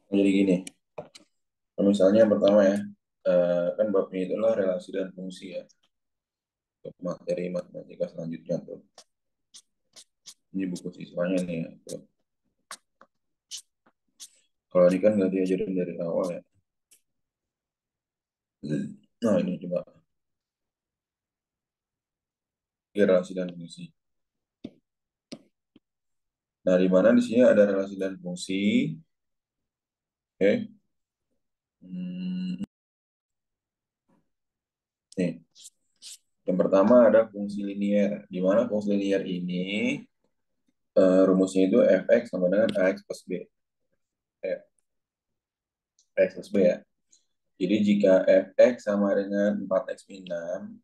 Jadi gini, misalnya yang pertama ya, kan babnya itu adalah relasi dan fungsi ya, untuk materi matematika selanjutnya tuh. Ini buku siswanya nih ya. Tuh. Kalau ini kan nggak diajarin dari awal ya. Nah ini coba, ini relasi dan fungsi. Nah di mana di sini ada relasi dan fungsi, oke? Nih, yang pertama ada fungsi linier. Di mana fungsi linier ini rumusnya itu fx sama dengan ax plus b. Eh, ax plus b ya. Jadi jika fx sama dengan 4x min 6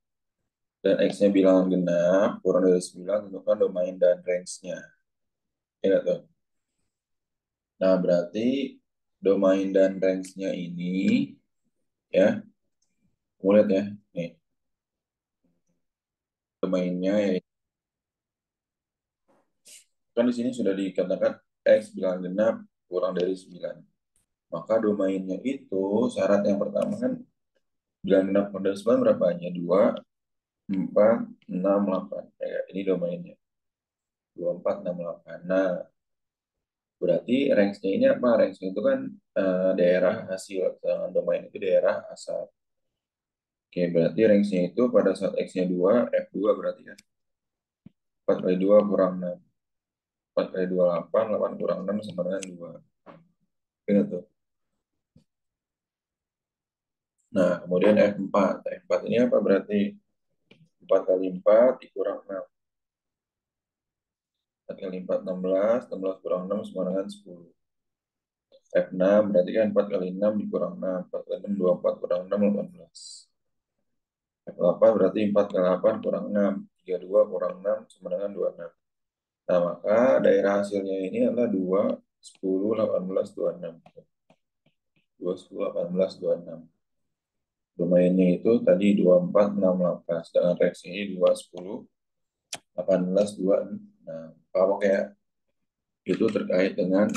dan x-nya bilangan genap kurang dari 9 tentukan domain dan range-nya. Ya nggak tuh? Nah, berarti domain dan range-nya ini ya, kamu lihat ya. Nih, domainnya ya kan di sini sudah dikatakan x bilangan genap kurang dari 9. Maka domainnya itu syarat yang pertama kan bilangan genap kurang dari 9 berapa aja? 2, 4, 6, 8. Ya, ini domainnya. 2, 4, 6, 8. Nah, berarti range-nya ini apa? Range-nya itu kan daerah hasil. Sedangkan domain itu daerah asal. Oke, berarti range-nya itu pada saat X-nya 2, F2 berarti kan. 4 kali 2 kurang 6. 4 kali 2, 8. 8 kurang 6 sama dengan 2. Ingat tuh. Nah, kemudian F4. F4 ini apa berarti? 4 kali 4 dikurang 6. 4 kali 4, 16. 16 kurang 6 sama dengan 10. F6 berarti kan 4 kali 6 dikurang 6. 4 kali 6, 24 kurang 6, 18. F8 berarti 4 kali 8 kurang 6. 32 kurang 6 sama dengan 26. Nah, maka daerah hasilnya ini adalah 2, 10, 18, 26. 2, 10, 18, 26. Domainnya itu tadi 2, 4, 6, 8. Sedangkan reaksi ini 2, 10, 18, 26. Nah, kalau kayak itu terkait dengan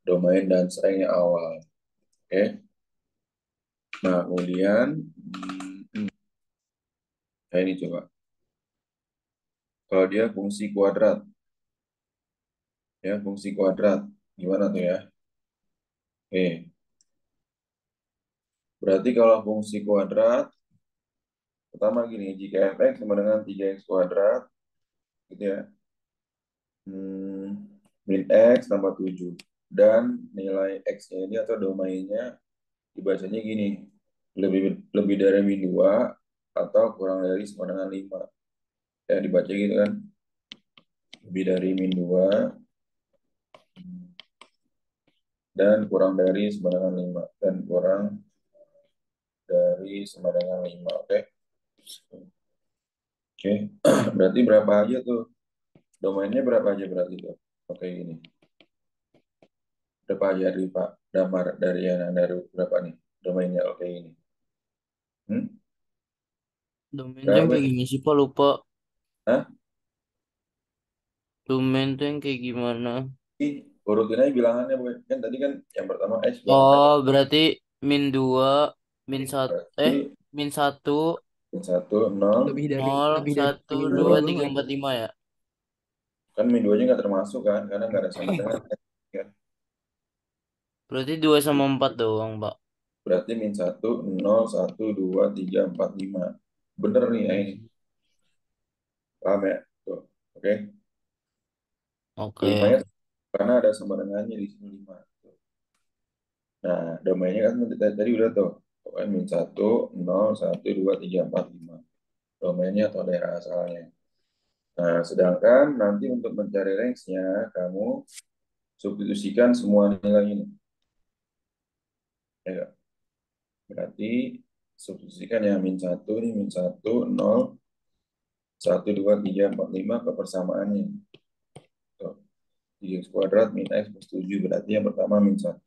domain dan strength awal. Oke. Nah, kemudian nah ini coba. Kalau dia fungsi kuadrat, ya fungsi kuadrat, gimana tuh ya? Oke. Berarti kalau fungsi kuadrat, pertama gini, jika fx sama dengan 3x kuadrat, gitu ya, min x tambah 7. Dan nilai x-nya ini atau domainnya dibacanya gini, lebih lebih dari min 2 atau kurang dari sama dengan 5. Ya, dibaca gitu kan, lebih dari min 2 dan kurang dari sama dengan 5. Dan kurang dari sama dengan 5, oke? Oke, berarti berapa aja tuh? Domainnya berapa aja berarti tuh? Oke, ini. Berapa aja dari Pak Damar dari yang dari berapa nih? Domainnya oke ini. Hmm? Domain tuh yang Berapa kayak ini? gini sih, Pak, lupa. Hah? Domain tuh yang kayak gimana? Ih, urutin aja bilangannya, Boy. Kan tadi kan yang pertama X bilangan Oh, genap. berarti min 2, min 1, Berarti min 1, min 1, 0. nol, Lebih dari 1, min 2, 2. 3, 4, 5 ya? Kan min 2-nya nggak termasuk kan, karena nggak ada sama dengan X kan. Berarti 2 sama 4 doang, Pak. Berarti min 1, 0, 1, 2, 3, 4, 5. Bener nih ya ini. Paham ya? Tuh. Oke. Oke. Kelimanya karena ada sama dengannya di sini 5. Nah, domainnya kan tadi udah tuh. Pokoknya min 1, 0, 1, 2, 3, 4, 5. Domainnya atau daerah asalnya. Nah, sedangkan nanti untuk mencari range-nya, kamu substitusikan semua nilai ini. Ya, nggak? Berarti substitusikan ya min 1 ini min 1, 0, 1, 2, 3, 4, 5 ke persamaannya. Tuh. 3x kuadrat min x plus 7. Berarti yang pertama min 1.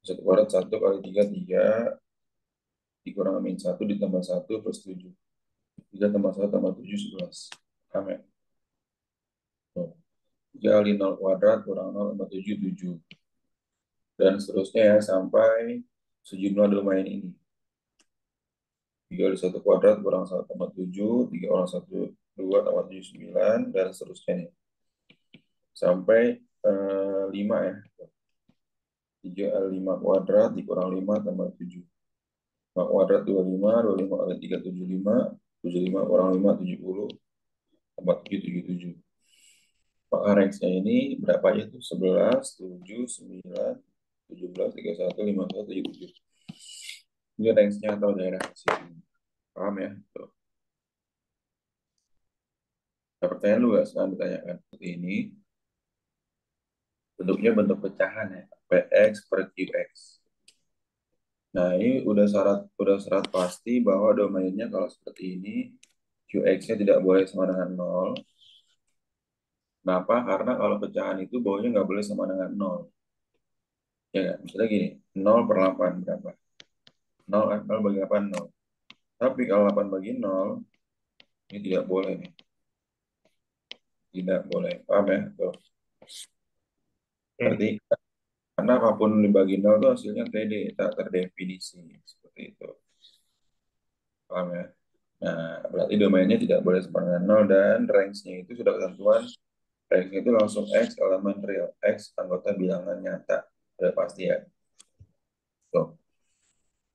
1 kuadrat 1 kali 3, 3. Dikurang min 1 ditambah 1 plus 7. 3 tambah 1 tambah 7, 11. Paham ya? Tuh. 3 kali 0 kuadrat kurang 0 tambah 7, 7. dan seterusnya ya sampai sejumlah domain ini. 3 kali 1 kuadrat kurang 1,7, 3 kurang 1, 2 tambah 7, 9, dan seterusnya nih. Sampai 5 ya. 3 kali 5 kuadrat dikurang 5 tambah 7. 5 kuadrat 25 kali 3, 75, 75 kurang 5, 70, tambah 7, 77. Maka range-nya ini berapa aja tuh? 11, 7, 9, 17, 31, 51, 77. Ini range-nya atau daerah sini. Paham ya? Tuh. Ada pertanyaan lu nggak sekarang ditanyakan seperti ini? Bentuknya bentuk pecahan ya. Px per Qx. Nah, ini udah syarat pasti bahwa domainnya kalau seperti ini, Qx-nya tidak boleh sama dengan 0. Kenapa? Karena kalau pecahan itu bawahnya nggak boleh sama dengan 0. Ya nggak? Misalnya gini, 0 per 8 berapa? 0, 0 bagi 8, 0. Tapi kalau 8 bagi 0, ini tidak boleh nih. Tidak boleh. Paham ya? Tuh. Oke. Berarti karena apapun dibagi 0 itu hasilnya TD, tak terdefinisi. Seperti itu. Paham ya? Nah, berarti domainnya tidak boleh sama dengan 0 dan range-nya itu sudah ketentuan. Range-nya itu langsung X elemen real. X anggota bilangan nyata. Sudah pasti ya. Tuh.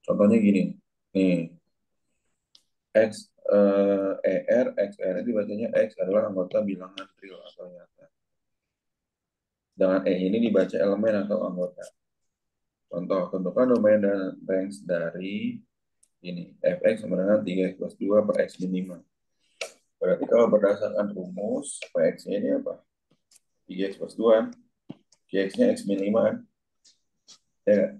Contohnya gini. Nih, X XR itu bacanya X adalah anggota bilangan real atau nyata. Dengan ini dibaca elemen atau anggota. Contoh, tentukan domain dan range dari ini. Fx sama dengan 3x plus 2 per x min 5. Berarti kalau berdasarkan rumus, Px-nya ini apa? 3x plus 2. Qx-nya x min 5. Ya,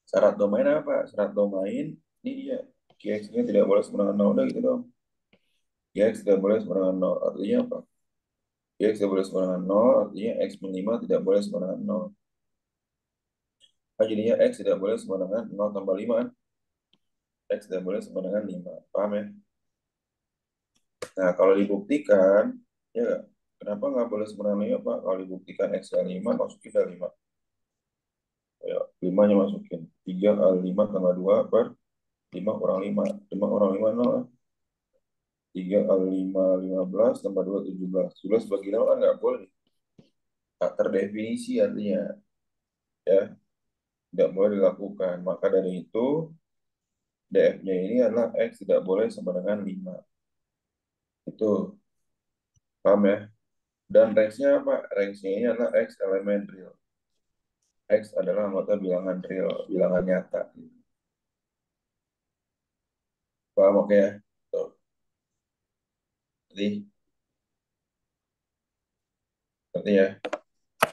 syarat domain apa? Syarat domain, ini dia. Qx-nya tidak boleh sama dengan 0. Udah gitu dong. Qx tidak boleh sama dengan 0. Artinya apa? Qx tidak boleh sama dengan 0. Artinya x min 5 tidak boleh sama dengan 0. Ah, jadinya x tidak boleh sama dengan 0 tambah 5. X tidak boleh sama dengan 5. Paham ya? Nah, kalau dibuktikan, ya nggak? Kenapa nggak boleh sama dengan 5, Pak? Kalau dibuktikan x-nya 5, masukin dah 5. Ya, 5-nya masukin. 3 kali 5 tambah 2 per 5 kurang 5. 5 kurang 5, 0. 3 kali 5, 15 tambah 2, 17. 17 bagi 0 kan nggak boleh. Tak terdefinisi artinya. Ya, tidak boleh dilakukan. Maka dari itu, DF-nya ini adalah X tidak boleh sama dengan 5. Itu, paham ya? Dan range-nya apa? Range-nya ini adalah X elemen real. X adalah anggota bilangan real, bilangan nyata. Paham oke ya? Tuh. Jadi, berarti ya.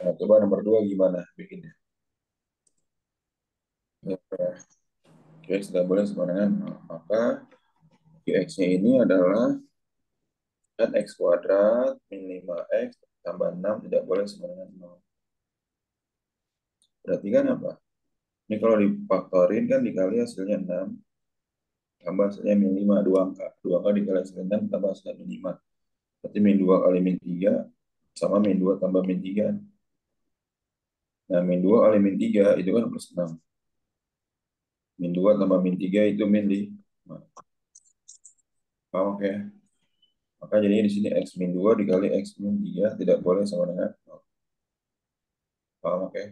Nah, coba nomor 2 gimana bikinnya? Ya, Qx tidak boleh sama dengan 0. Maka Qx-nya ini adalah kan X kuadrat min 5X tambah 6 tidak boleh sama dengan 0. Berarti kan apa? Ini kalau difaktorin kan dikali hasilnya 6 tambah hasilnya min 5, 2 angka. 2 angka dikali hasilnya 6 tambah hasilnya min 5. Berarti min 2 kali min 3 sama min 2 tambah min 3. Nah, min 2 kali min 3 itu kan plus 6. Min 2 tambah min 3 itu min 5. Paham oke? Maka jadinya di sini X min 2 dikali X min 3 tidak boleh sama dengan 0. Paham oke?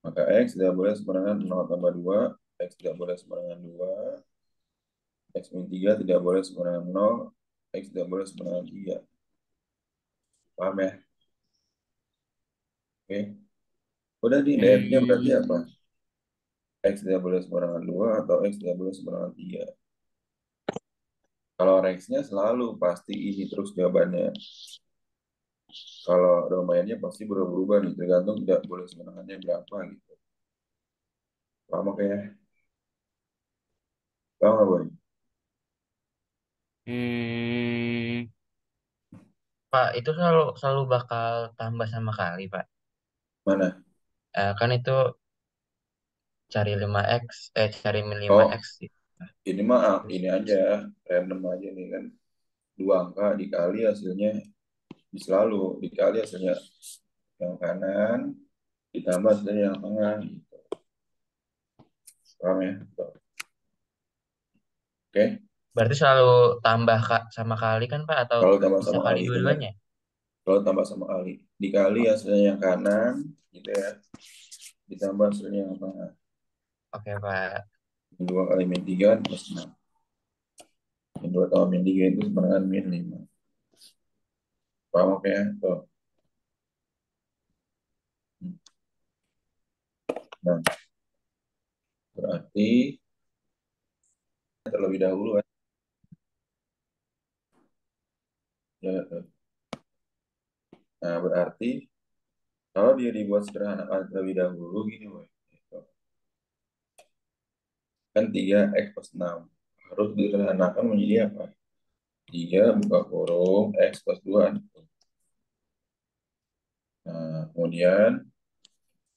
Maka X tidak boleh sama dengan 0 tambah 2. X tidak boleh sama dengan 2. X min 3 tidak boleh sama dengan 0. X tidak boleh sama dengan 3. Paham ya? Oke. Udah nih, DF-nya berarti apa? Hmm. X tidak boleh sama dengan 2 atau X tidak boleh sama dengan 3. Kalau range-nya selalu pasti ini terus jawabannya. Kalau domainnya pasti berubah-ubah nih, tergantung tidak boleh sebenarnya berapa gitu. Paham oke ya? Paham nggak, Boy? Hmm. Pak, itu selalu selalu bakal tambah sama kali, Pak. Mana? Kan itu cari 5x, cari min Oh, 5x gitu. ini mah Terus, ini aja, random aja nih kan. Dua angka dikali hasilnya selalu dikali hasilnya yang kanan ditambah hasilnya yang tengah gitu. Paham ya? Tuh. Oke. Berarti selalu tambah sama kali kan Pak atau Kalau tambah bisa sama kali kali, benar. dua-duanya? Kalau tambah sama kali, dikali O- hasilnya yang kanan, gitu ya. Ditambah hasilnya yang tengah. Oke Pak. Min 2 kali min 3 kan plus 6. Min 2 tambah min 3 itu sama dengan min 5. Paham oke ya? Tuh. Nah, berarti terlebih dahulu kan. Ya, tuh. Nah, berarti kalau dia dibuat sederhana terlebih dahulu, gini, woy. Kan 3 X plus 6. Harus disederhanakan menjadi apa? 3 buka kurung X plus 2. Nah, kemudian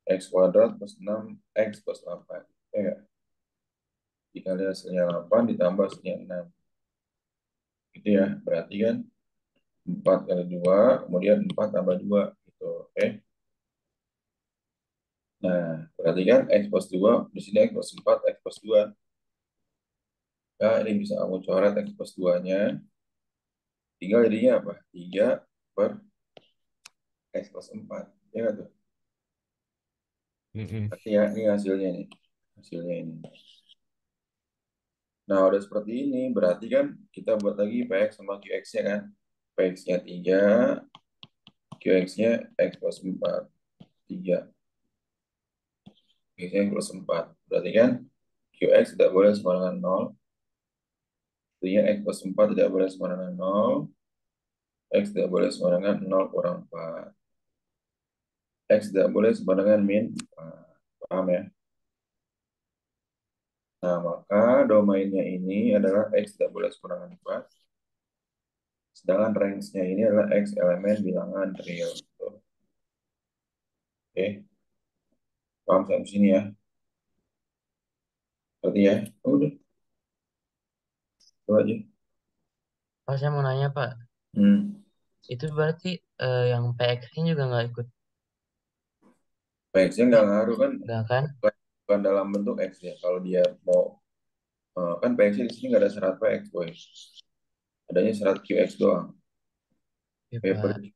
X kuadrat plus 6 X plus 8. Ya nggak? Dikali hasilnya 8 ditambah hasilnya 6. Gitu ya. Berarti kan 4 kali 2, kemudian 4 tambah 2. Gitu. Oke. Nah, berarti kan X plus 2, di sini X plus 4, X plus 2. Nah, ini bisa kamu coret X plus 2-nya. Tinggal jadinya apa? 3 per X plus 4. Ya nggak tuh? Mm-mm. Berarti ya, ini hasilnya nih. Hasilnya ini. Nah, udah seperti ini, berarti kan kita buat lagi Px sama Qx-nya kan. Px-nya 3, Qx-nya X plus 4. 3, Qx-nya plus 4. Berarti kan Qx tidak boleh sama dengan 0. Artinya X plus 4 tidak boleh sama dengan 0. X tidak boleh sama dengan 0 kurang 4. X tidak boleh sama dengan min 4. Paham ya? Nah, maka domainnya ini adalah X tidak boleh sama dengan 4. Sedangkan range-nya ini adalah X elemen bilangan real. Oke, paham sampai sini ya? Berarti ya, udah, itu aja. Pak saya mau nanya Pak, Hmm. itu berarti yang PX-nya juga nggak ikut X-nya nggak Pak? ngaruh kan, Nggak kan? bukan dalam bentuk X ya. Kalau dia mau, kan PX di sini nggak ada syarat PX, boy. Adanya syarat QX doang. Ya P per Pak, Q.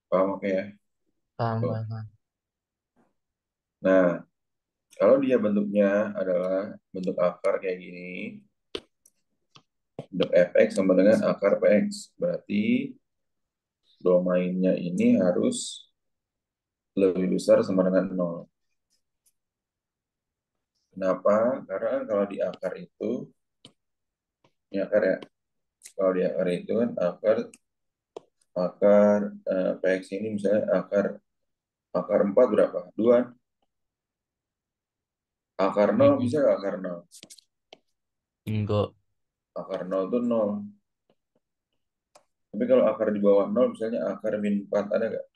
Paham oke ya? paham, Tuh. paham, paham. Nah, kalau dia bentuknya adalah bentuk akar kayak gini, bentuk fx sama dengan akar px. Berarti domainnya ini harus lebih besar sama dengan nol. Kenapa? Karena kan kalau di akar itu, ini akar ya, kalau di akar itu kan akar px ini misalnya akar 4 berapa? 2. Akar nol Mm-mm. bisa nggak akar nol? Enggak, Akar nol itu nol. Tapi kalau akar di bawah nol, misalnya akar min 4 ada nggak?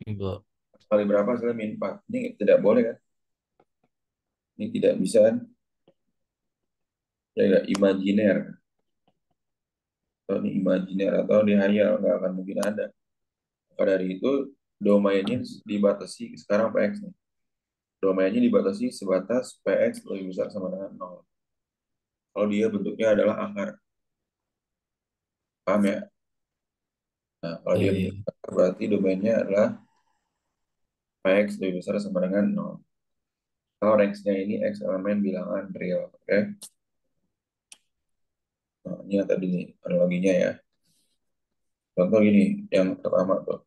enggak. Kali berapa hasilnya min 4? Ini tidak boleh kan? Ini tidak bisa kan? Ya nggak imajiner. Atau ini imajiner atau di hayal. Nggak akan mungkin ada. Maka dari itu, domainnya dibatasi sekarang PX nih. Domainnya dibatasi sebatas PX lebih besar sama dengan nol. Kalau dia bentuknya adalah akar. Paham ya? Nah, kalau Iya, dia iya. bentuknya akar, berarti domainnya adalah PX lebih besar sama dengan nol. Kalau range-nya ini X elemen bilangan real. Oke? Nah, ini yang tadi nih, analoginya ya. Contoh gini, yang pertama tuh.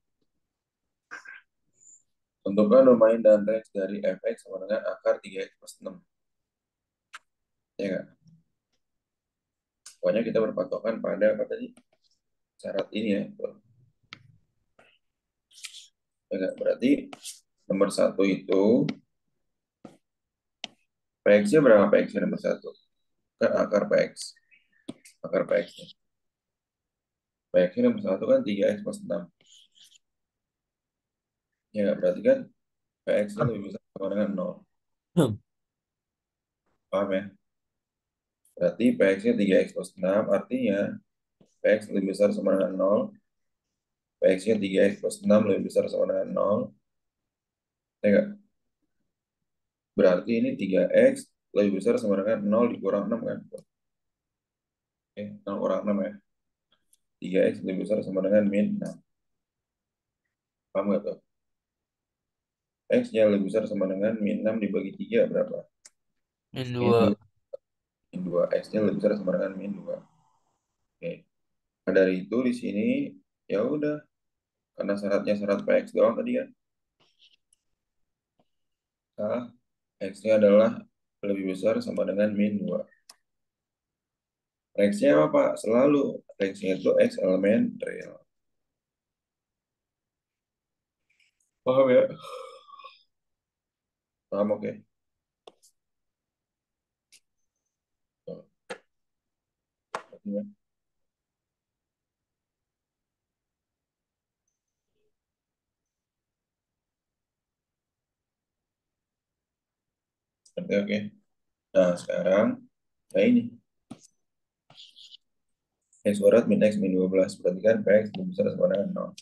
Tentukan domain dan range dari fx sama dengan akar 3x plus 6. Ya nggak? Pokoknya kita berpatokan pada apa tadi? Syarat ini ya. Tuh. Ya nggak? Berarti nomor satu itu, px-nya berapa px-nya nomor satu? Kan akar px. Akar px-nya. Px-nya nomor satu kan 3x plus 6. Ya nggak? Berarti kan px-nya lebih besar sama dengan 0. Paham ya? Berarti px-nya 3x plus 6 artinya px lebih besar sama dengan 0. X-nya 3X plus 6 lebih besar sama dengan 0. Ya nggak? Berarti ini 3X lebih besar sama dengan 0 dikurang 6 kan? Oke, 0 kurang 6 ya. 3X lebih besar sama dengan min 6. Paham nggak tuh? X-nya lebih besar sama dengan min 6 dibagi 3 berapa? Min Min 2. 2. Min 2. X-nya lebih besar sama dengan min 2. Oke. Nah, dari itu di sini ya udah karena syaratnya syarat PX doang tadi ya. Nah, X-nya adalah lebih besar sama dengan min 2. X-nya apa, Pak? Selalu. X-nya itu X elemen real. Paham ya? Paham, oke. Tuh, oke, oke. Nah, sekarang kayak ini. X kuadrat min X min 12. Berarti kan PX lebih besar sama dengan 0.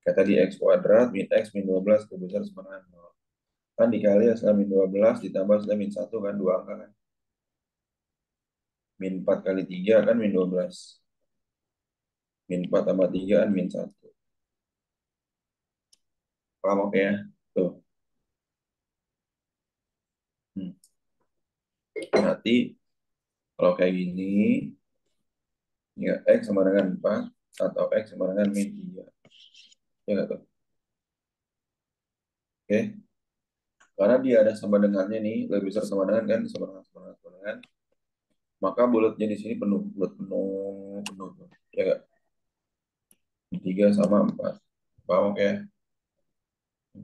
Kayak tadi X kuadrat min X min 12 lebih besar sama dengan 0. Kan dikali hasil min 12 ditambah hasil min 1 kan, dua angka kan. Min 4 kali 3 kan min 12. Min 4 tambah 3 kan min 1. Paham, oke ya? Tuh. Hmm. Berarti kalau kayak gini, ya X sama dengan 4 atau X sama dengan min 3. Ya nggak tuh? Oke. Karena dia ada sama dengannya nih, lebih besar sama dengan kan, sama dengan, sama dengan, sama dengan. Maka bulatnya di sini penuh, bulat penuh, penuh. Ya nggak? 3 sama 4. Paham, oke?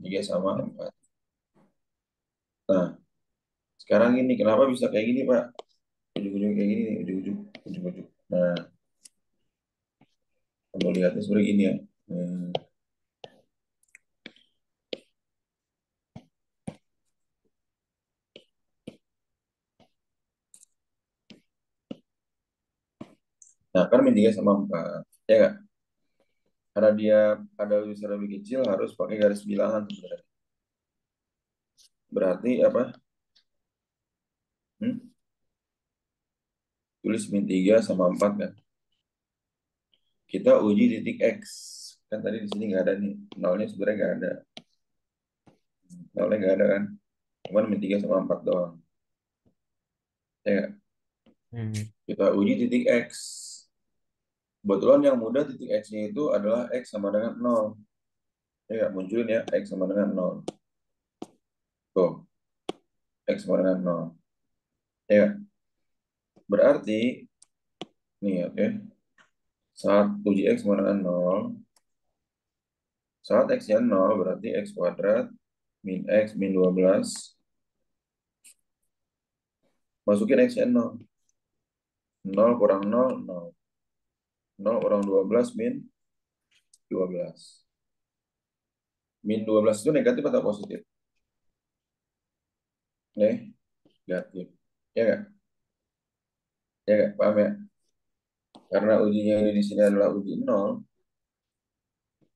3 sama 4. Nah, sekarang ini kenapa bisa kayak gini, Pak? Ujung-ujung kayak gini nih, ujung-ujung, ujung-ujung. Nah, kamu lihatnya seperti gini ya. Hmm. Nah, kan min 3 sama 4. Ya nggak? Karena dia ada lebih besar lebih kecil, harus pakai garis bilangan sebenarnya. Berarti apa? Hmm? Tulis min 3 sama 4 kan. Kita uji titik X. Kan tadi di sini nggak ada nih. Nolnya sebenarnya nggak ada. Nolnya nggak ada kan. Cuman min 3 sama 4 doang. Ya nggak? Hmm. Kita uji titik X. Kebetulan yang mudah titik X-nya itu adalah X sama dengan 0. Ya nggak? Munculin ya X sama dengan 0. Tuh, X sama dengan 0. Ya nggak? Berarti, nih oke. Saat uji X sama dengan 0. Saat X-nya 0 berarti X kuadrat min X min 12. Masukin X-nya 0. 0 kurang 0, 0. 0 kurang 12 min 12. Min 12 itu negatif atau positif? Negatif. Ya nggak? Ya nggak? Paham ya? Karena ujinya ini di sini adalah uji 0,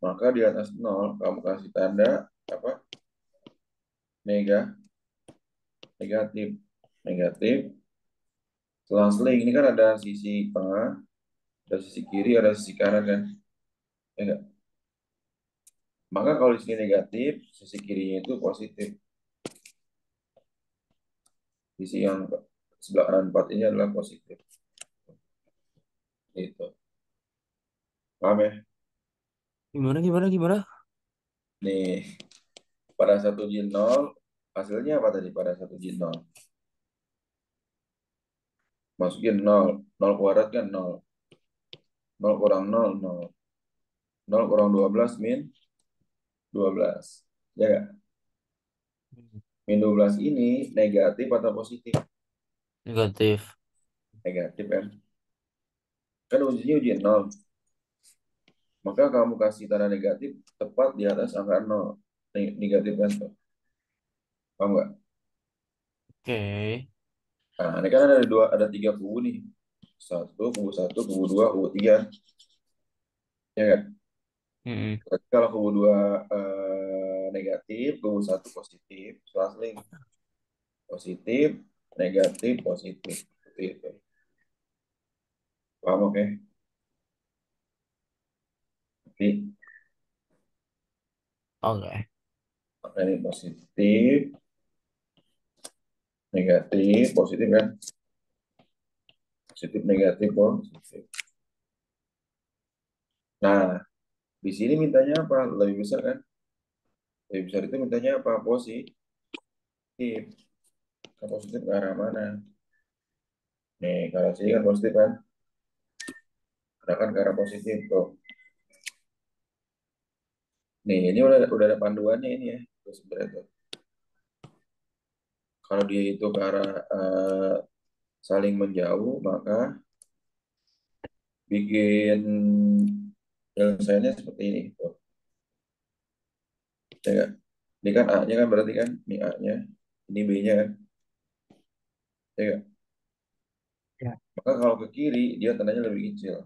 maka di atas 0 kamu kasih tanda apa? Nega, negatif. Negatif. Selang-seling ini kan ada sisi tengah, ada sisi kiri, ada sisi kanan kan? Ya nggak? Maka kalau di sini negatif, sisi kirinya itu positif. Sisi yang sebelah kanan 4 ini adalah positif. Itu. Paham ya? Gimana, gimana, gimana? Nih, pada satu jin 0, hasilnya apa tadi pada satu jin 0? Masukin 0. 0 kuadrat kan 0. 0 kurang 0, 0. 0 kurang 12 min 12. Ya nggak? Hmm. Min 12 ini negatif atau positif? Negatif. Negatif kan? Kan ujinya ujian 0. Maka kamu kasih tanda negatif tepat di atas angka 0. Negatif kan tuh. Paham nggak? Oke. Nah, ini kan ada 3 kubu nih. Satu, kubu 1, kubu 2, kubu 3. Ya kan? Mm-mm. Berarti kalau kubu dua negatif, kubu satu positif, selang positif, negatif, positif. Seperti itu. Paham oke? Jadi, Oke. maka ini positif, negatif, positif kan? Positif, negatif, positif. Nah, di sini mintanya apa? Lebih besar kan? Lebih besar itu mintanya apa? Positif. Kan positif ke arah mana? Nih, kalau sini kan positif kan? Arahkan ke arah positif tuh. Nih, ini udah ada panduannya ini ya. Terus sebenarnya tuh. Kalau dia itu ke arah saling menjauh, maka bikin penyelesaiannya seperti ini. Tuh. Ya nggak? Ini kan A-nya kan berarti kan, ini A-nya, ini B-nya kan. Ya nggak? Ya. Maka kalau ke kiri, dia tandanya lebih kecil.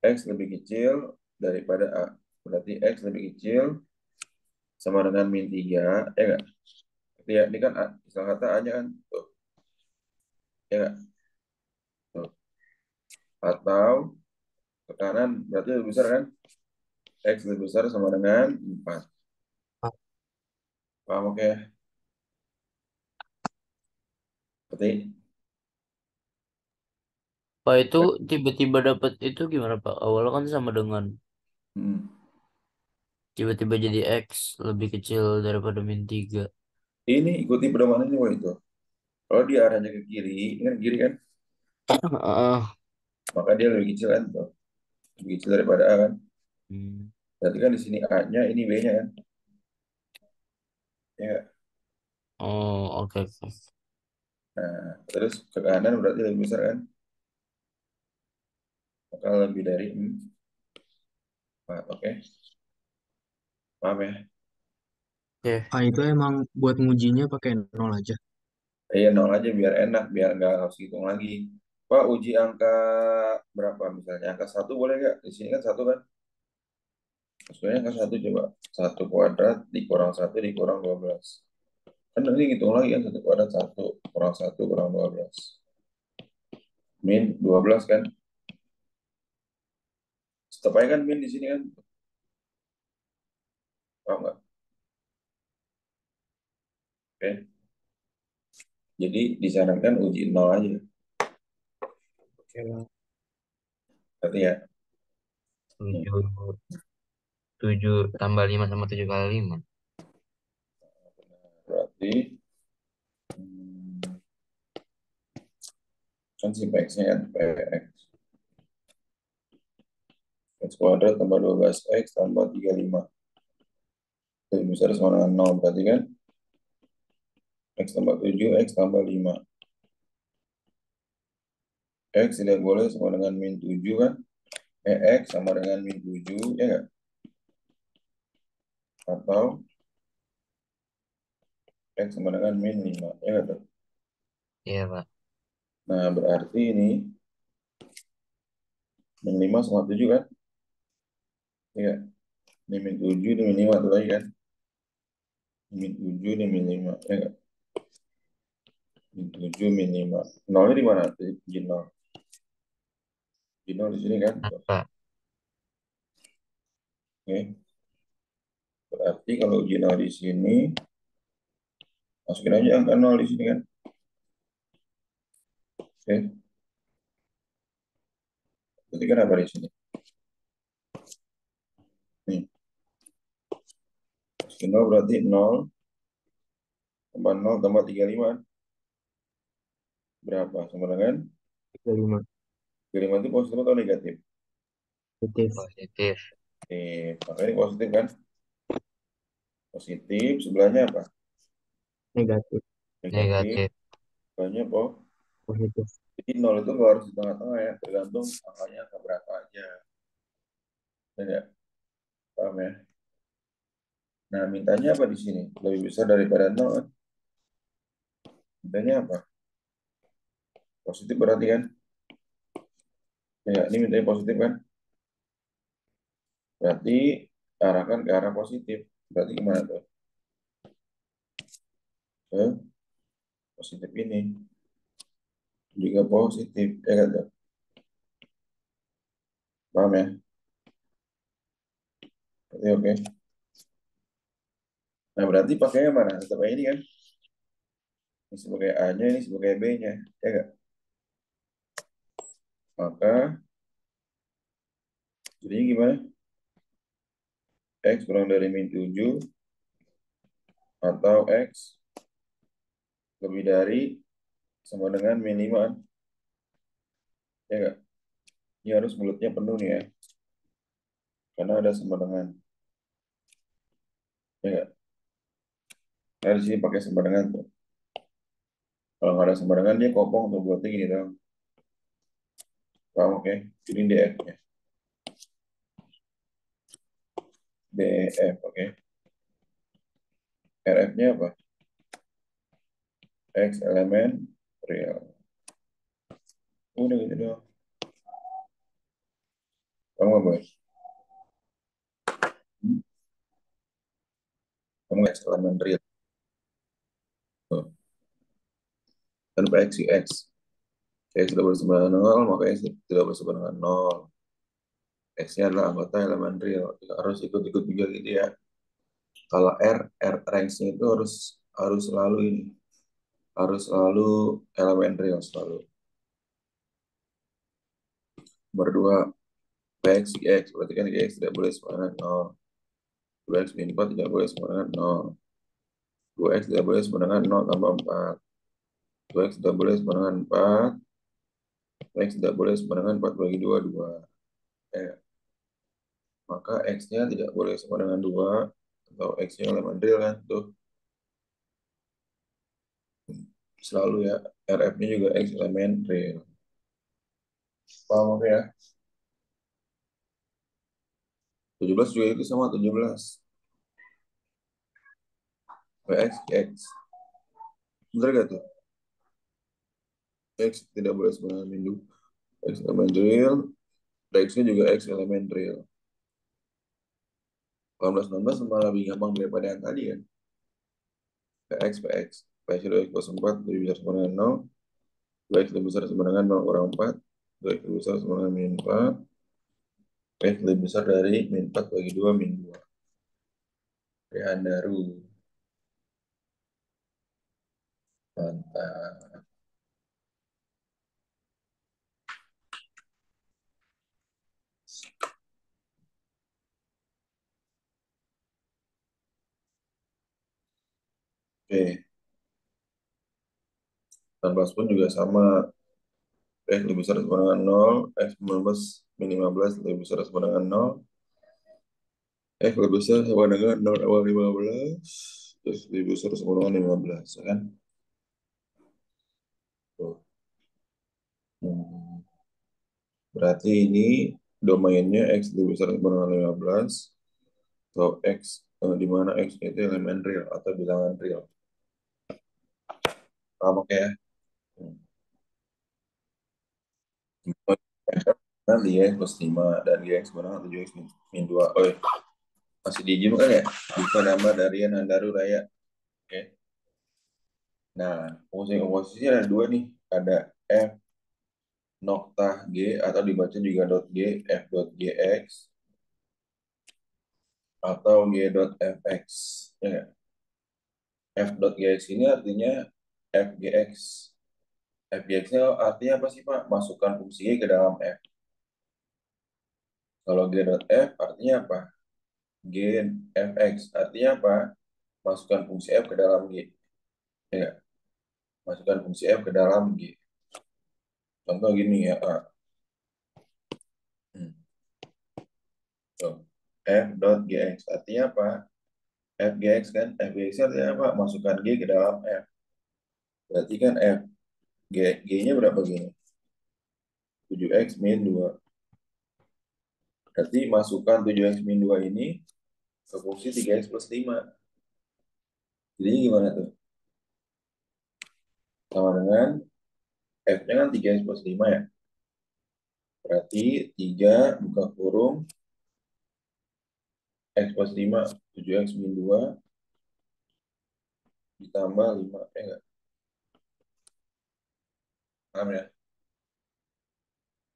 X lebih kecil daripada A. Berarti X lebih kecil sama dengan min 3. Ya nggak? Berarti ya, ini kan A. Istilah kata A-nya kan. Tuh. Ya nggak? Tuh. Atau ke kanan, berarti lebih besar kan? X lebih besar sama dengan 4. Paham oke? Berarti Pak itu tiba-tiba dapat itu gimana Pak? Awalnya kan sama dengan hmm. tiba-tiba jadi X lebih kecil daripada min 3. Ini ikuti pedoman ini, wah itu. Kalau dia arahnya ke kiri, ini kan kiri kan, Ah, maka dia lebih kecil kan, tuh. Lebih kecil daripada A kan. hmm. Berarti kan di sini A-nya, ini B-nya kan. Ya. Oh, oke, oke. Nah, terus ke kanan berarti lebih besar kan, maka lebih dari 4. Oke, paham ya? Oke. Ah, itu emang buat ngujinya pakai nol aja. Iya, nol aja biar enak, biar nggak harus hitung lagi. Pak, uji angka berapa misalnya? Angka satu boleh nggak? Di sini kan satu kan? Maksudnya angka satu coba. Satu kuadrat dikurang satu dikurang 12. Kan ini hitung lagi kan, satu kuadrat satu kurang satu kurang 12. Min 12 kan? Tetap aja kan min di sini kan? Paham nggak? Oke. Jadi disarankan uji nol aja. Oke, Bang. Berarti ya. Nih, 7, 7 tambah 5 sama 7 kali 5. berarti kan si PX-nya kan PX. X kuadrat tambah 12X tambah 35. Lebih besar sama dengan 0. Berarti kan X tambah 7, X tambah 5. X tidak boleh sama dengan min 7 kan? X sama dengan min 7, ya nggak? Atau X sama dengan min 5, ya nggak tuh? Iya, Pak. Nah, berarti ini min 5 sama 7 kan? Ya, ini min 7, ini min 5 tuh lagi kan? Min 7, ini min 5, ya nggak? Min 7, min 5. Nolnya di mana? Di 0. Di 0 di sini kan? Nah, Tuh. Pak. Oke. Berarti kalau uji 0 di sini, masukin aja angka 0 di sini kan? Oke. Berarti kan apa di sini? Nih, masukin 0 berarti 0 tambah 0 tambah 35 kan? Berapa? Sama dengan 35. 35 itu positif atau negatif? Positif. Positif. Maka ini positif kan? Positif, sebelahnya apa? Negatif. Negatif, Negatif. sebelahnya Positif. jadi 0 itu nggak harus di tengah-tengah ya, tergantung angkanya angka berapa aja. Ya nggak? Paham ya? Nah, mintanya apa di sini? Lebih besar daripada 0 kan? Mintanya apa? Positif berarti kan? Ya, ini mintanya positif kan? Berarti arahkan ke arah positif. Berarti gimana tuh? Ke positif ini. Juga positif. Ya kan tuh? Paham ya? Berarti oke. Nah berarti pakainya mana? Tetap ini kan? Ini sebagai A-nya, ini sebagai B-nya. Ya nggak? Maka jadinya gimana? X kurang dari min 7 atau X lebih dari sama dengan min 5. Ya nggak? Ini harus mulutnya penuh nih ya. Karena ada sama dengan. Ya nggak? Nah, di sini pakai sama dengan tuh. Kalau nggak ada sama dengan dia kopong tuh buatnya gini dong. Paham oke? Ini DF-nya. DF oke. RF-nya apa? X elemen real. Udah gitu doang. Kamu nggak boleh. Kamu X elemen real. Tuh. Tanpa X, X. X tidak bersama dengan 0, maka X tidak bersama dengan 0. X-nya adalah anggota elemen real. Harus ikut-ikut juga gitu ya. Kalau R range-nya itu harus selalu ini. Harus selalu elemen real selalu. Berdua X, X. Berarti kan X tidak boleh sama dengan 0. 2X min 4 tidak boleh sama dengan 0. 2X tidak boleh sama dengan 0 tambah 4. 2X tidak boleh sama dengan 4. X tidak boleh sama dengan 4 bagi 2, 2. Maka X-nya tidak boleh sama dengan 2. Atau X-nya elemen real kan. Tuh. Selalu ya. RF-nya juga X elemen real. Paham oke ya? 17 juga itu sama 17. X, X. Bener gak tuh? X tidak boleh sama dengan min 2. X elemen real. X-nya juga X elemen real. 18, 19 malah lebih gampang daripada yang tadi kan. PX, PX. PX itu X plus 4 lebih besar sama dengan 0. 2X lebih besar sama dengan 0 kurang 4. 2X lebih besar sama dengan min 4. X lebih besar dari min 4 bagi 2 min 2. Rehandaru. Mantap. Oke. 18 pun juga sama. X lebih besar sama dengan 0. X 15 min 15 lebih besar sama dengan 0. X lebih besar sama dengan 0 awal 15. Terus lebih besar sama dengan 15. Ya kan? Tuh. Hmm. Berarti ini domainnya X lebih besar sama dengan 15. Atau X di mana X itu elemen real atau bilangan real. Paham oke ya? Hmm. Nanti X plus 5 dan X sebenarnya 7X min 2. Oh, iya. Masih diizinkan ya? Bukan nama dari Nandaru Raya. Oke. Nah, komposisi ada dua nih. Ada F noktah G atau dibaca juga dot G, F dot GX atau G dot FX. Ya nggak? F dot GX ini artinya FGX. FGX-nya artinya apa sih Pak? Masukkan fungsi G ke dalam F. Kalau G dot F artinya apa? G FX artinya apa? Masukkan fungsi F ke dalam G. Ya nggak? Masukkan fungsi F ke dalam G. Contoh gini ya, A. Hmm. Tuh. F dot GX artinya apa? FGX kan, FGX artinya apa? Masukkan G ke dalam F. Berarti kan F, G-nya berapa gini? 7X min 2. Berarti masukkan 7X min 2 ini ke fungsi 3X plus 5. Jadi gimana tuh? Sama dengan F-nya kan 3X plus 5 ya. Berarti 3 buka kurung X plus 5, 7X min 2, ditambah 5. Ya enggak? Paham ya?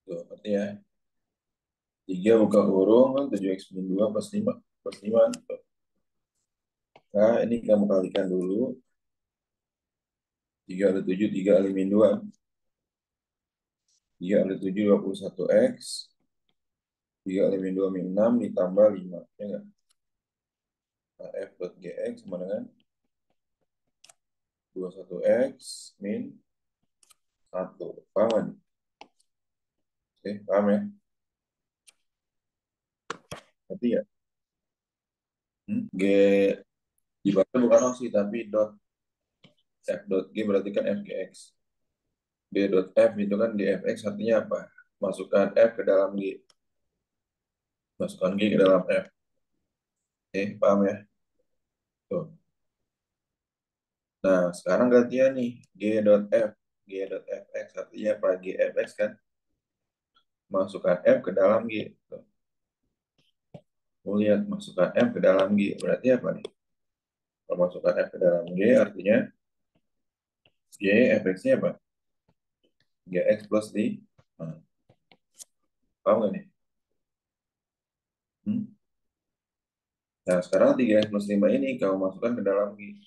Tuh, ngerti ya? 3 buka kurung, kan 7X min 2 plus 5. Plus 5. Tuh. Nah, ini kamu kalikan dulu. 3 kali 7, 3 kali min 2. 3 kali 7, 21X. 3 kali min 2, min 6, ditambah 5. Ya enggak? Nah, F dot GX sama dengan 21X min 1. Paham kan? Oke, paham ya? Ngerti ya? G dibaca bukan oksi, tapi dot F dot G berarti kan FGX. G dot F itu kan GFX artinya apa? Masukkan F ke dalam G. Masukkan G ke dalam F. Oke, paham ya? Tuh. Nah, sekarang gantian nih. G dot F. G dot FX artinya apa? GFX kan? Masukkan F ke dalam G. Tuh. Mau lihat masukkan F ke dalam G. Berarti apa nih? Kalau masukkan F ke dalam G artinya G FX-nya apa? GX plus di. Nah, paham nggak nih? Hmm? Nah, sekarang 3x plus 5 ini kamu masukkan ke dalam G.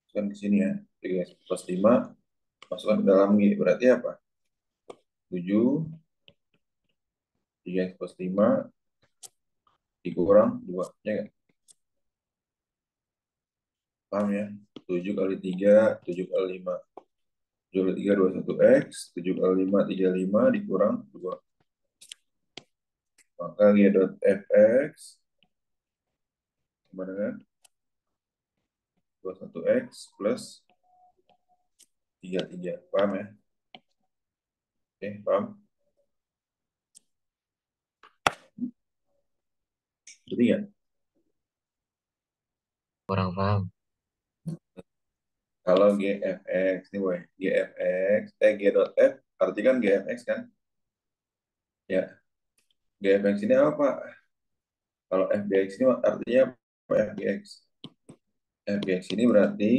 Masukkan ke sini ya. 3x plus 5 masukkan ke dalam G. Berarti apa? 7, 3x plus 5 dikurang 2. Ya nggak? Paham ya? 7 kali 3, 7 kali 5. 7 kali 3, 21x. 7 kali 5, 35 dikurang 2. Maka G dot fx sama dengan 21x plus 33. Paham ya? Oke, paham? Jadi ya, Kurang paham. kalau GFX, nih boy, GFX, G dot F, arti kan GFX kan? Ya, GFX ini apa? Kalau FGX ini artinya apa FGX? FGX ini berarti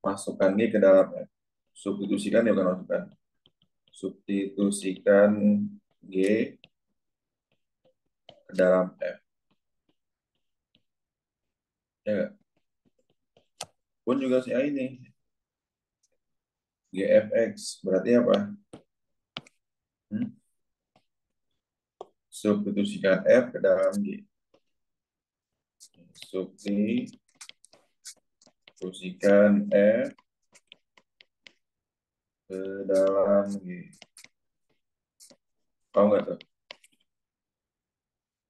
masukkan G ke dalam F. Substitusikan ya bukan masukkan. Substitusikan G ke dalam F. Ya nggak? Pun juga si A ini. GFX berarti apa? Hmm? Substitusikan F ke dalam G. Substitusikan F ke dalam G. Tahu nggak tuh?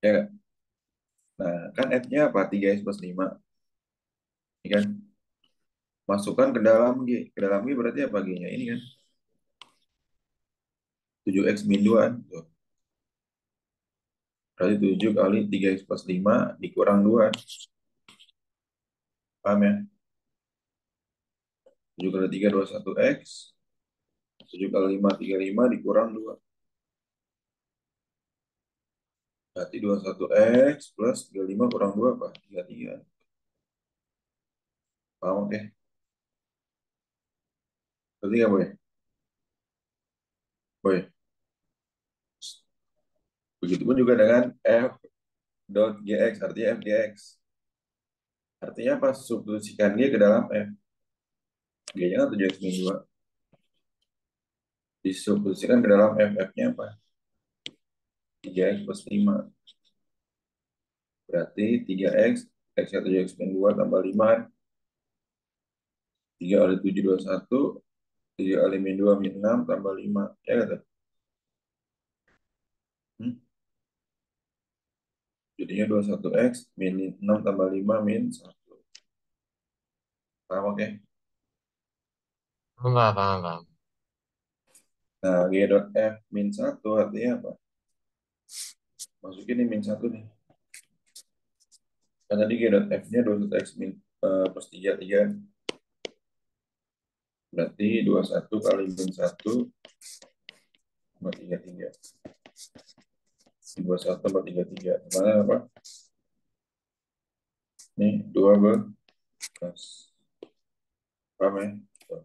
Ya nggak? Nah, kan F-nya apa? 3x plus 5. Ini kan? Masukkan ke dalam G. Ke dalam G berarti apa G-nya? Ini kan? 7x min 2. Tuh. Berarti 7 kali 3x plus 5 dikurang 2. Paham ya? 7 kali 3, 21x. 7 kali 5, 35 dikurang 2. Berarti 21x plus 35 kurang 2 apa? 33. Paham oke? Berarti nggak boleh? Boleh. Begitupun juga dengan f dot gx, artinya fgx. Artinya apa? Substitusikan G ke dalam f. G-nya kan 7x min 2. Disubstitusikan ke dalam f. F-nya apa? 3x plus 5. Berarti 3x, x-nya 7x min 2 tambah 5. 3 kali 7, 21. 3 kali min 2, min 6 tambah 5. Ya kata? Hmm? Jadinya 21x min 6 tambah 5 min 1. Paham oke? Paham, paham, paham. Nah, G dot F min 1 artinya apa? Masukin nih min 1 nih. Kan tadi G dot F-nya 21x min plus 3, 3. Berarti 21 kali min 1 sama 3, 3. 21 tambah 33. Gimana apa? Ini 2 belas. Paham ya? Tuh.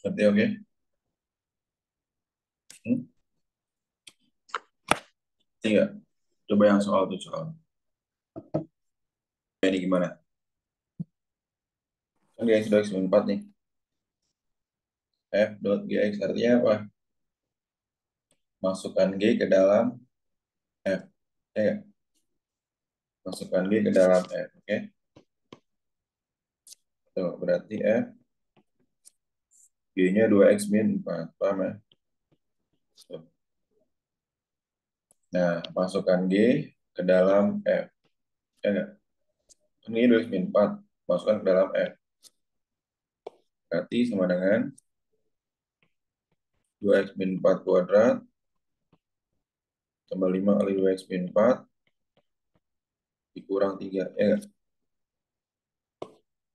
Nanti oke? Hmm? Tiga. Coba yang soal tuh soal. Ini gimana? Kan Gx sudah X 4 nih. F dot Gx artinya apa? Masukkan G ke dalam F. Ya, nggak? Masukkan G ke dalam F. Oke? Tuh, berarti F G-nya 2X min 4. Paham ya? Tuh. Nah, masukkan G ke dalam F. Ya nggak? Kan G 2X min 4. Masukkan ke dalam F. Berarti sama dengan 2X min 4 kuadrat tambah 5 kali 2X min 4 dikurang 3. Ya nggak?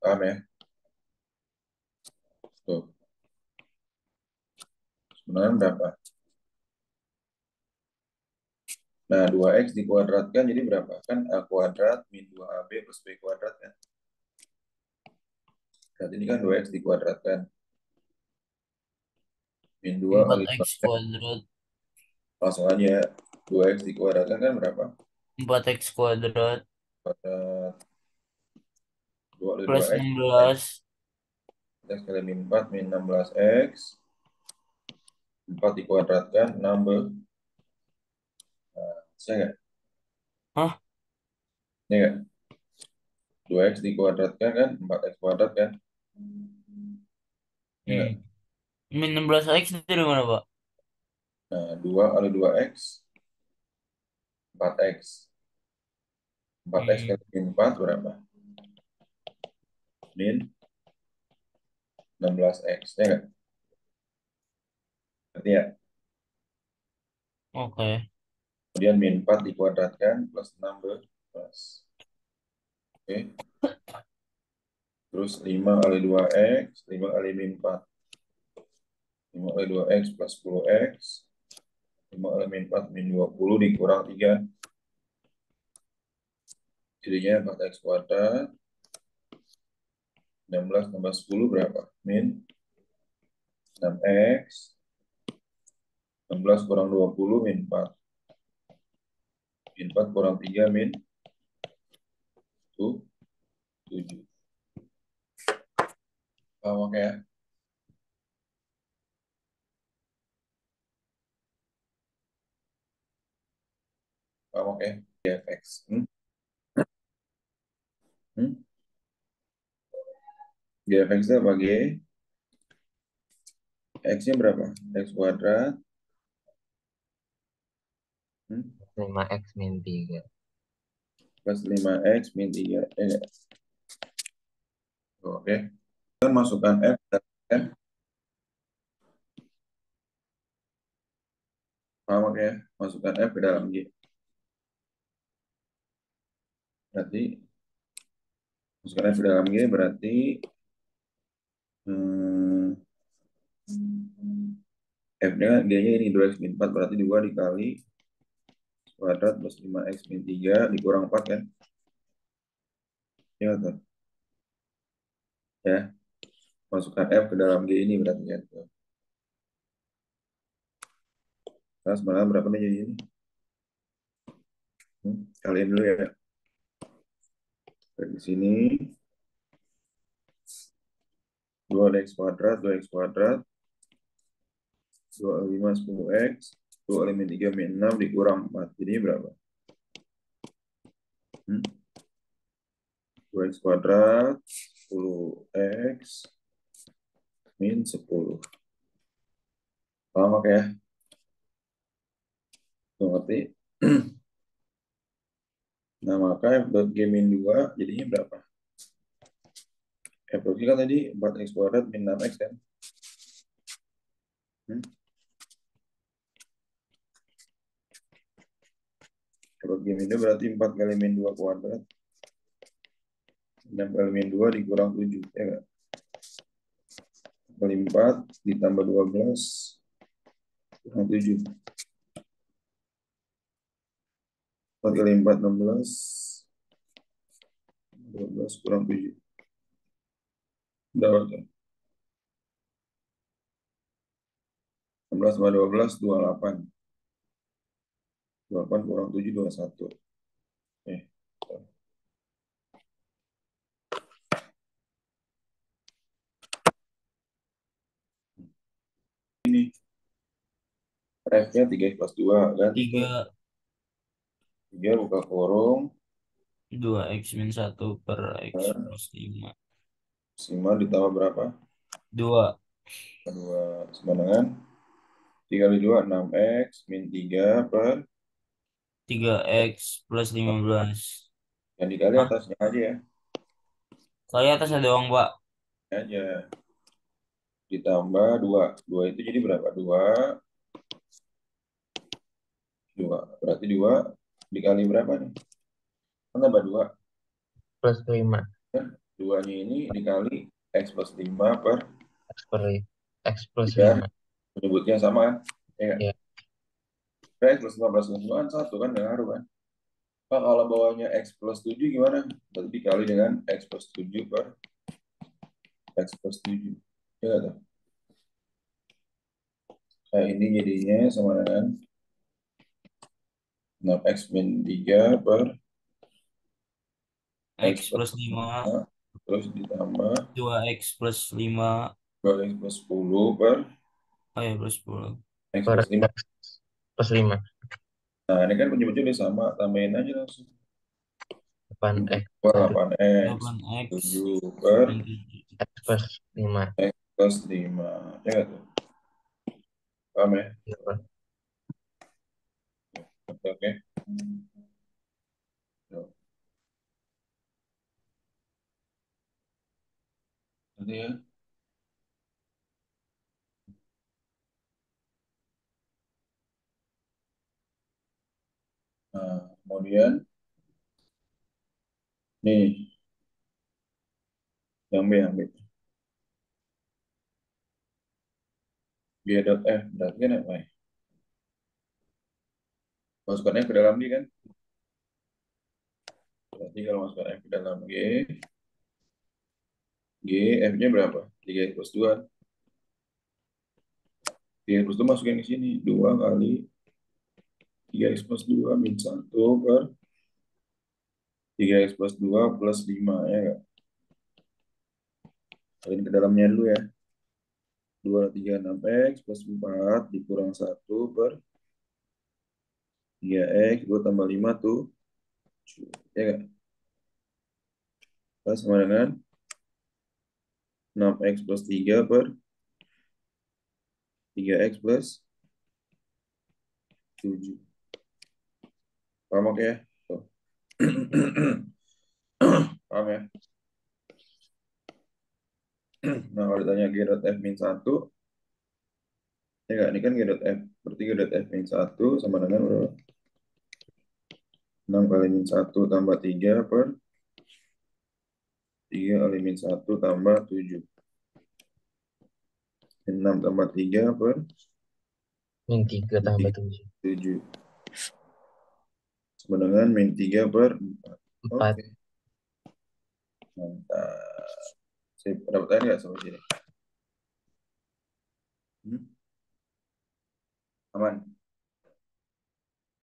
Paham ya? Tuh. Sebenarnya berapa? Nah, 2X dikuadratkan jadi berapa? Kan A kuadrat min 2AB plus B kuadrat kan? Berarti ini kan 2X dikuadratkan. Min 2 empat kali x kuadrat. langsung aja 2X dikuadratkan kan berapa? 4x kuadrat Kuadrat 2 kali plus 2X 16. X kali min 4 min 16X 4 dikuadratkan 6 bisa nggak? Hah? Ini nggak? 2X dikuadratkan kan 4X kuadrat kan? Ini nggak? Hmm. Min 16x dari mana, Pak? Nah, 2 kali 2X 4X 4X Hmm. kali min 4 berapa? Min 16X ya nggak? Berarti ya. Oke. Kemudian min 4 dikuadratkan plus 16. Oke. Terus 5 kali 2X, 5 kali min 4. 5 kali 2X plus 10X. 5 kali min 4 min 20 dikurang 3. Jadinya 4X kuadrat. 16 tambah 10 berapa? Min 6X. 16 kurang 20 min 4. Min 4 kurang 3 min 7. Paham oke ya? Paham oke? GFX. Hmm? GFX itu apa? G. X-nya berapa? X kuadrat. Hmm? 5x min 3. Plus 5X min 3. Oke. Kita masukkan F dan F. Paham oke ya? Masukkan F ke dalam G. Berarti masukkan F ke dalam G berarti hmm, F-nya G-nya ini 2X min 4 berarti 2 dikali kuadrat plus 5X min 3 dikurang 4 kan? Ya, tuh. Ya, masukkan F ke dalam G ini berarti ya. Tuh. Nah, sebenarnya berapa nih jadi ini? Kalian dulu ya. Dari sini 2X kuadrat, 2X kuadrat, 2 kali 5 10X, 2 kali min 3 min 6 dikurang 4. Jadi berapa? 2X kuadrat, 10X min 10. Paham oke ya? Tuh, ngerti? Nah, maka F dot G min 2 jadinya berapa? F dot G kan tadi 4X kuadrat min 6X kan? Hmm? F dot G min 2 berarti 4 kali min 2 kuadrat. 6 kali min 2 dikurang 7. Ya nggak? Kali 4 ditambah 12 kurang 7. 4 kali 4, 16. 12 kurang 7. Berapa tuh? 16 tambah 12, 28. 28 kurang 7, 21. Eh, ini F-nya 3 plus 2 kan? 3 3 buka kurung. 2x min 1 per x Nah, plus 5. 5 ditambah berapa? 2 2 sama dengan 3 kali 2, 6x min 3 per 3x plus 15. yang dikali Hah? atasnya aja ya. Kali atasnya doang, Pak. Ini aja ditambah 2. 2 itu jadi berapa? 2. 2. Berarti 2 dikali berapa nih? Kan tambah 2. Plus 5. 2-nya ini dikali x plus 5 per X per X plus 3. 5. Menyebutnya sama kan? Ya kan? Ya, X plus 5 plus 5 kan 1 kan? Nggak ngaruh kan? Pak, kalau bawahnya x plus 7 gimana? Berarti dikali dengan x plus 7 per x plus 7. Ya nggak tuh? Nah, ini jadinya sama dengan 6x min 3 per x X plus plus 5. 5. Terus ditambah 2x plus 5. 2x plus 10 per Oh ya, plus 10. x Per plus 5. X plus 5. Nah, ini kan penyebutnya udah sama. Tambahin aja langsung. 8x. 1 8x 8x 7 per min 7. X plus 5. x plus 5. Ya nggak tuh? Paham ya? Ya, Pak. Oke, oke. Tuh, nanti ya. Nah, kemudian nih yang B, yang B. G dot F berarti kan apa ya? Masukkannya ke dalam D kan? Berarti kalau masukkan F ke dalam G, F-nya berapa? 3x plus 2. 3x plus 2 masukin ke sini. 2 kali 3x plus 2 min 1 per 3x plus 2 plus 5. Ya nggak? Kaliin ke dalamnya dulu ya. 2, 3, 6x plus 4 dikurang 1 per 3x. 2 tambah 5 tuh. Ya nggak? Pas sama dengan 6x plus 3 per 3x plus 7. Paham oke ya? Tuh. Paham ya? Nah, kalau ditanya G dot F min 1, ya nggak? Ini kan G dot F. Berarti G dot F min 1 sama dengan berapa? 6 kali min 1 tambah 3 per 3 kali min 1 tambah 7. 6 tambah 3 per Min 3 tambah 7. 7. Sama dengan min 3 per 4. 4. Oke, mantap. Sip, ada pertanyaan nggak sampai sini? Hmm? Aman?